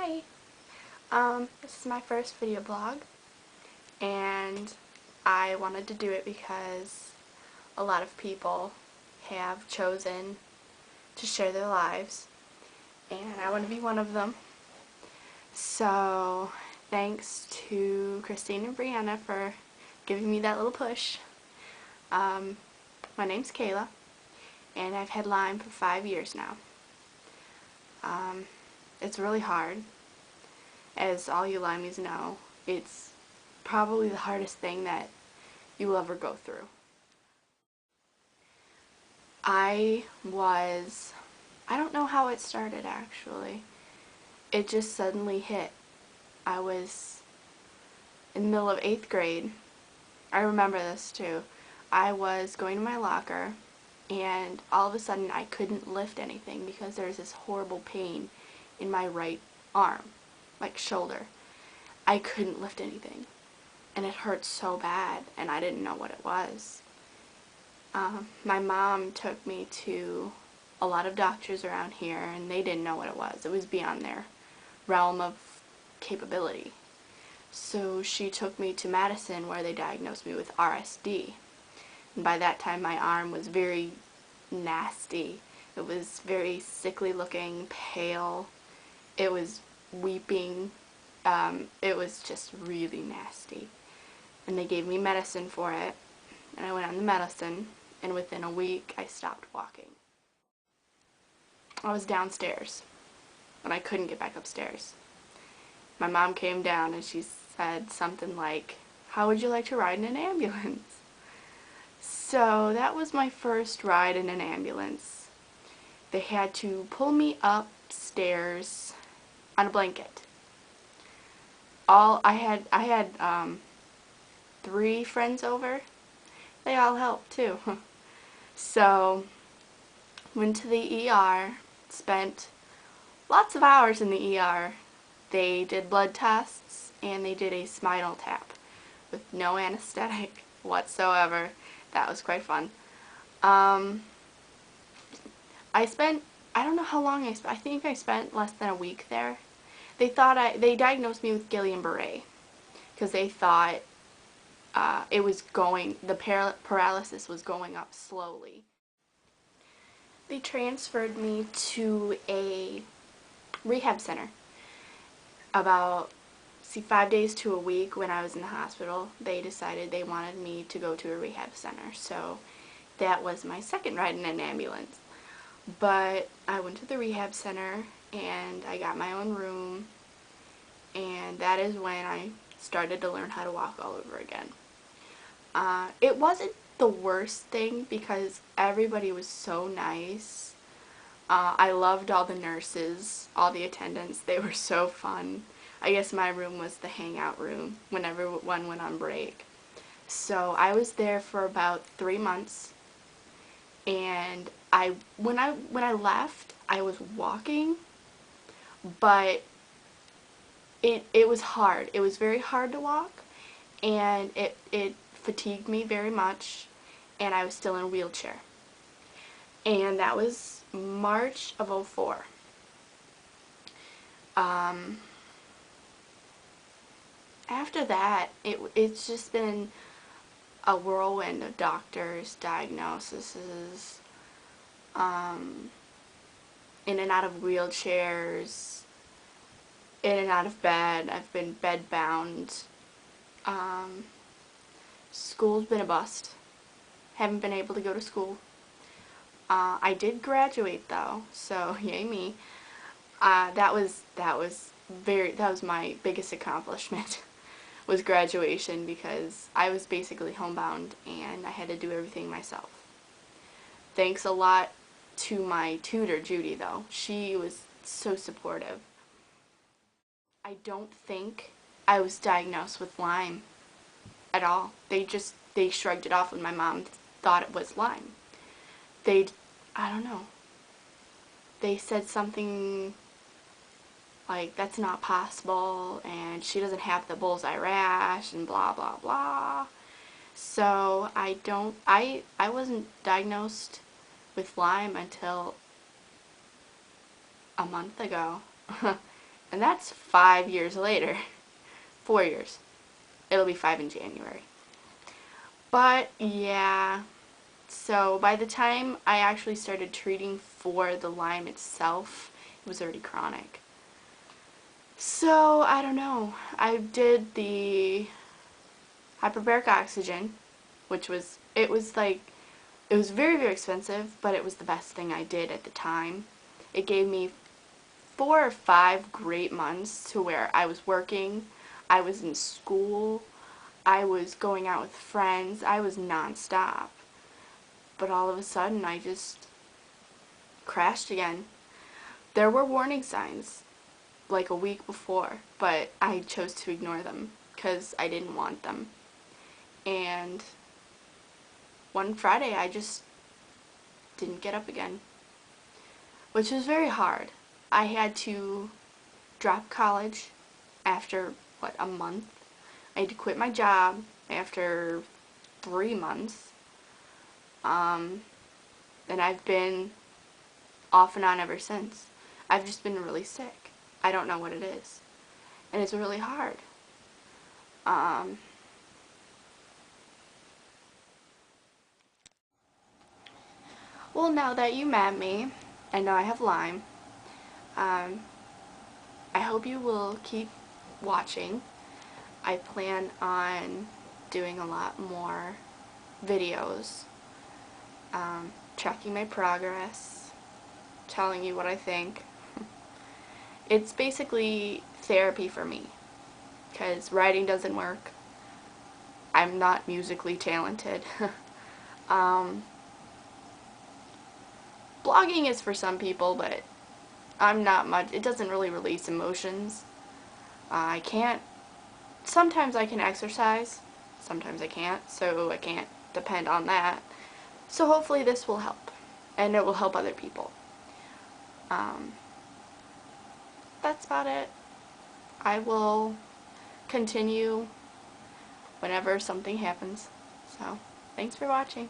Hi! This is my first video blog, and I wanted to do it because a lot of people have chosen to share their lives, and I want to be one of them. So, thanks to Christine and Brianna for giving me that little push. My name's Kayla, and I've had Lyme for 5 years now. It's really hard. As all you Lymies know, it's probably the hardest thing that you will ever go through. I don't know how it started actually. It just suddenly hit. I was in the middle of 8th grade. I remember this too. I was going to my locker and all of a sudden I couldn't lift anything because there was this horrible pain in my right arm, like shoulder. I couldn't lift anything and it hurt so bad and I didn't know what it was. My mom took me to a lot of doctors around here and they didn't know what it was. It was beyond their realm of capability. So she took me to Madison where they diagnosed me with RSD. And by that time my arm was very nasty. It was very sickly looking, pale. It was weeping. It was just really nasty. And they gave me medicine for it. And I went on the medicine. And within a week I stopped walking. I was downstairs. And I couldn't get back upstairs. My mom came down and she said something like, "How would you like to ride in an ambulance?" So that was my first ride in an ambulance. They had to pull me upstairs on a blanket. I had 3 friends over. They all helped too. So went to the ER, spent lots of hours in the ER. They did blood tests and they did a spinal tap with no anesthetic whatsoever. That was quite fun. I don't know how long I spent. I think I spent less than a week there. They diagnosed me with Guillain-Barré because they thought the paralysis was going up slowly. They transferred me to a rehab center. About 5 days to a week when I was in the hospital, they decided they wanted me to go to a rehab center. So that was my second ride in an ambulance. But I went to the rehab center and I got my own room, and that is when I started to learn how to walk all over again. It wasn't the worst thing because everybody was so nice. I loved all the nurses, all the attendants. They were so fun. I guess my room was the hangout room when everyone went on break. So I was there for about 3 months, and when I left, I was walking, but it was hard. It was very hard to walk, and it fatigued me very much, and I was still in a wheelchair. And that was March of '04. After that, it's just been a whirlwind of doctors, diagnoses, in and out of wheelchairs, in and out of bed. I've been bedbound. School's been a bust. Haven't been able to go to school. I did graduate though, so yay me. That was my biggest accomplishment was graduation, because I was basically homebound and I had to do everything myself. Thanks a lot to my tutor, Judy, though. She was so supportive. I don't think I was diagnosed with Lyme at all. They shrugged it off when my mom thought it was Lyme. I don't know. They said something like, that's not possible, and she doesn't have the bullseye rash, and blah blah blah. So I wasn't diagnosed with Lyme until a month ago. And that's 5 years later. 4 years. It'll be 5 in January. But yeah, so by the time I actually started treating for the Lyme itself, it was already chronic. So I don't know. I did the hyperbaric oxygen, which was, it was very, very expensive, but it was the best thing I did at the time. It gave me 4 or 5 great months to where I was working, I was in school, I was going out with friends, I was nonstop. But all of a sudden I just crashed again. There were warning signs like a week before, but I chose to ignore them because I didn't want them. And one Friday I just didn't get up again, which was very hard. I had to drop college after, what, a month? I had to quit my job after 3 months. And I've been off and on ever since. I've just been really sick. I don't know what it is. And it's really hard. Well, now that you met me, and now I have Lyme, I hope you will keep watching. I plan on doing a lot more videos, tracking my progress, telling you what I think. It's basically therapy for me, because writing doesn't work. I'm not musically talented. Blogging is for some people, but I'm not much. It doesn't really release emotions. I can't. Sometimes I can exercise, sometimes I can't, so I can't depend on that. So hopefully this will help, and it will help other people. That's about it. I will continue whenever something happens. So, thanks for watching.